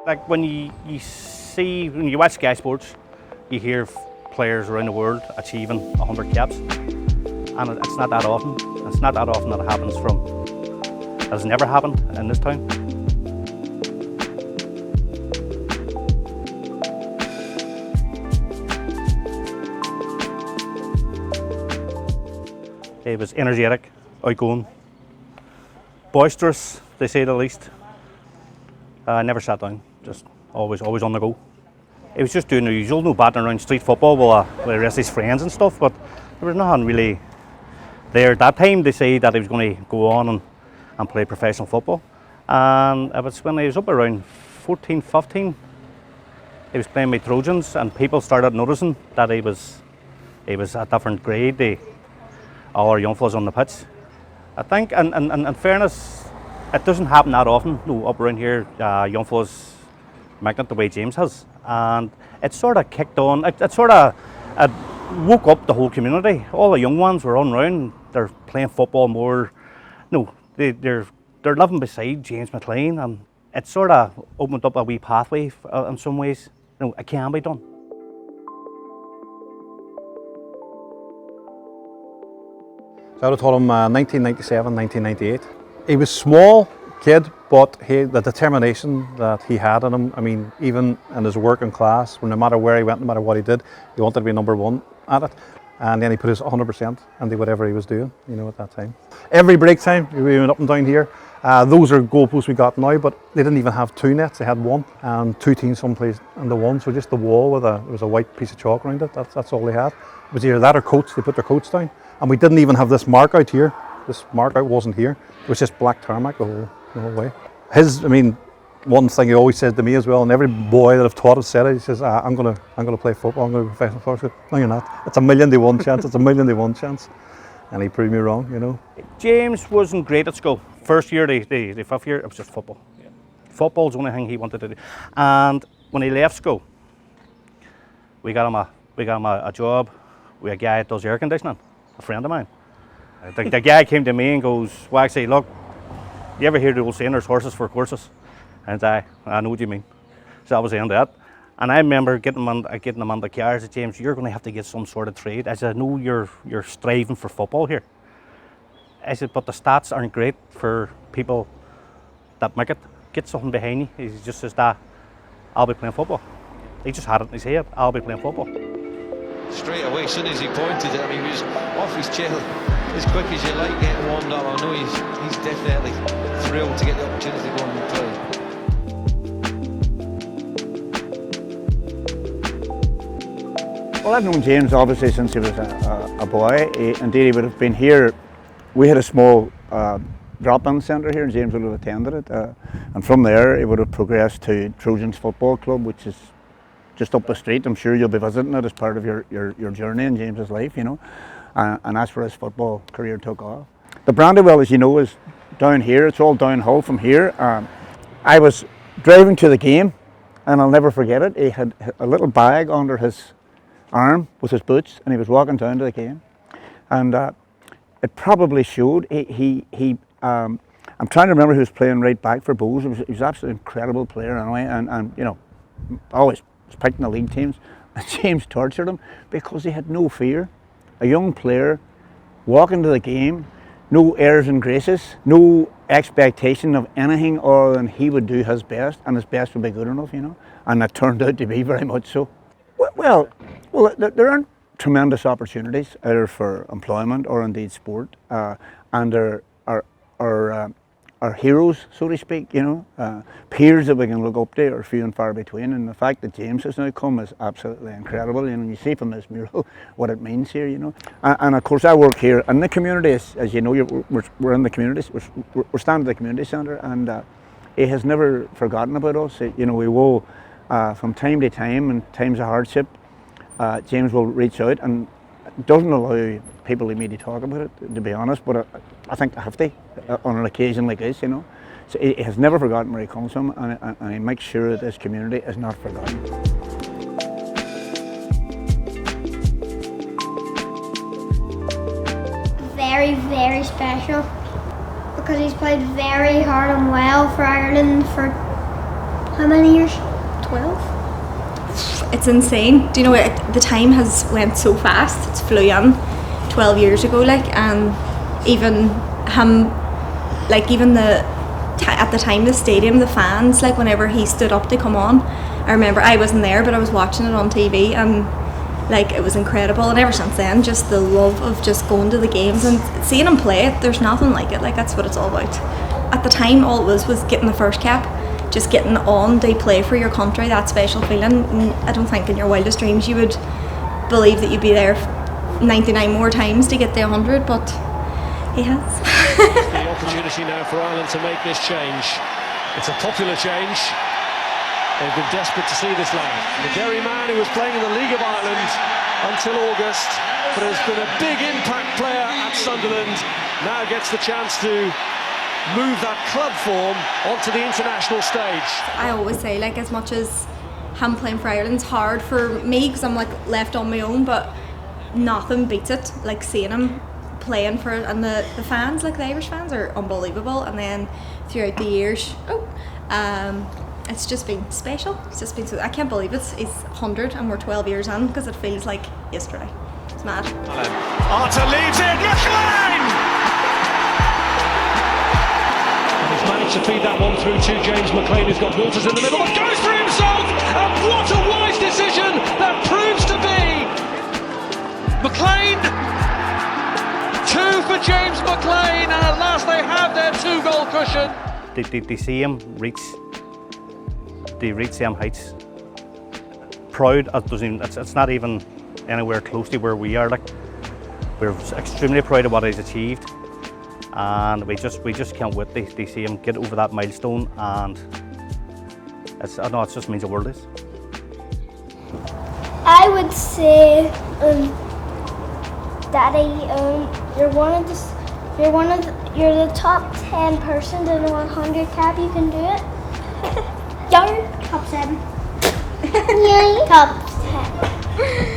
Like when you watch Sky Sports, you hear players around the world achieving 100 caps, and it's not that often. It's not that often that it happens it has never happened in this town. He was energetic, outgoing, boisterous, they say the least. Never sat down, just always on the go. He was just doing the usual, no batting around street football with the rest of his friends and stuff, but there was nothing really there at that time to say that he was going to go on and play professional football. And it was when he was up around 14, 15, he was playing with Trojans, and people started noticing that he was a different grade to all our young fellas on the pitch. I think, and in fairness, it doesn't happen that often. No, up around here, young fellas make it the way James has, and it sort of kicked on. It woke up the whole community. All the young ones were on around. They're playing football more. No, they're living beside James McClean, and it sort of opened up a wee pathway in some ways. It can be done. So I would have told him 1997, 1998. He was small kid, but the determination that he had in him, I mean, even in his work in class, no matter where he went, no matter what he did, he wanted to be number one at it. And then he put his 100% into whatever he was doing, at that time. Every break time, we went up and down here. Those are goalposts we got now, but they didn't even have two nets, they had one. And two teams someplace into one, so just the wall with there was a white piece of chalk around it, that's all they had. It was either that or coats, they put their coats down. And we didn't even have this mark out here. This mark out wasn't here. It was just black tarmac the whole way. One thing he always said to me as well, and every boy that I've taught has said it, he says, I'm gonna play football, I'm gonna be professional football. I said, no, you're not. It's 1,000,000 to 1 chance, it's 1,000,000 to 1 chance. And he proved me wrong, James wasn't great at school. First year, the 5th year, it was just football. Yeah. Football's the only thing he wanted to do. And when he left school, we got him a job with a guy that does air conditioning, a friend of mine. The guy came to me and goes, Waxy, look, you ever hear the old saying, there's horses for courses? And I know what you mean. So I was saying that. And I remember getting him on the car. I said, James, you're going to have to get some sort of trade. I said, I know you're striving for football here. I said, but the stats aren't great for people that make it. Get something behind you. He just says, Dad, I'll be playing football. He just had it in his head, I'll be playing football. Straight away, as soon as he pointed at him, he was off his chair as quick as you like, getting warmed up. I know he's definitely thrilled to get the opportunity to go and play. Well, I've known James obviously since he was a boy. Indeed, he would have been here. We had a small drop-in centre here, and James would have attended it. And from there, he would have progressed to Trojans Football Club, which is just up the street. I'm sure you'll be visiting it as part of your journey in James's life, and that's where his football career took off. The Brandywell, as you know, is down here. It's all downhill from here. I was driving to the game, and I'll never forget it. He had a little bag under his arm with his boots, and he was walking down to the game. And it probably showed. I'm trying to remember who was playing right back for Bows. He was an absolutely incredible player anyway, and always was picked in the league teams. And James tortured him because he had no fear. A young player walking to the game, no airs and graces, no expectation of anything other than he would do his best, and his best would be good enough, and it turned out to be very much so. Well, there aren't tremendous opportunities either for employment or indeed sport, and there are heroes, so to speak, peers that we can look up to are few and far between, and the fact that James has now come is absolutely incredible. You see from this mural what it means here, and of course I work here in the community, as you know, we're in the community, we're standing at the community centre, and he has never forgotten about us. We will, from time to time, in times of hardship, James will reach out, and doesn't allow people like me to talk about it, to be honest, but I think they have to on an occasion like this, So he has never forgotten where he comes from, and he makes sure that this community is not forgotten. Very, very special, because he's played very hard and well for Ireland for How many years? 12. It's insane. Do you know the time has went so fast? It's flew in 12 years ago, like, and even him, like, even at the time, the stadium, the fans, like, whenever he stood up to come on, I remember I wasn't there, but I was watching it on TV, and like, it was incredible. And ever since then, just the love of just going to the games and seeing him play it, there's nothing like it. Like, that's what it's all about. At the time, all it was getting the first cap, just getting on to play for your country, that special feeling. And I don't think in your wildest dreams you would believe that you'd be there 99 more times to get the 100, but he has. The opportunity now for Ireland to make this change. It's a popular change. They've been desperate to see this lad. The Derry man who was playing in the League of Ireland until August, but has been a big impact player at Sunderland, now gets the chance to move that club form onto the international stage. I always say, like, as much as him playing for Ireland's hard for me because I'm, like, left on my own, but nothing beats it, like, seeing him playing for it. And the fans, like, the Irish fans are unbelievable. And then throughout the years, it's just been special. It's just been so, I can't believe it's 100 and we're 12 years in, because it feels like yesterday. It's mad. Arter leaves it, McClean! And he's managed to feed that one through to James McClean, who's got Walters in the middle, but goes for himself! And what a wise decision that proves to be! McClean! 2 for James McClean, and at last they have their 2-goal cushion. They see him reach them heights. Proud, it's not even anywhere close to where we are. Like, we're extremely proud of what he's achieved, and we just can't wait to see him get over that milestone. And I know it just means the world is. I would say, Daddy, you're the top 10 person to the 100 cap. You can do it. You're top 7. Yeah, top 10.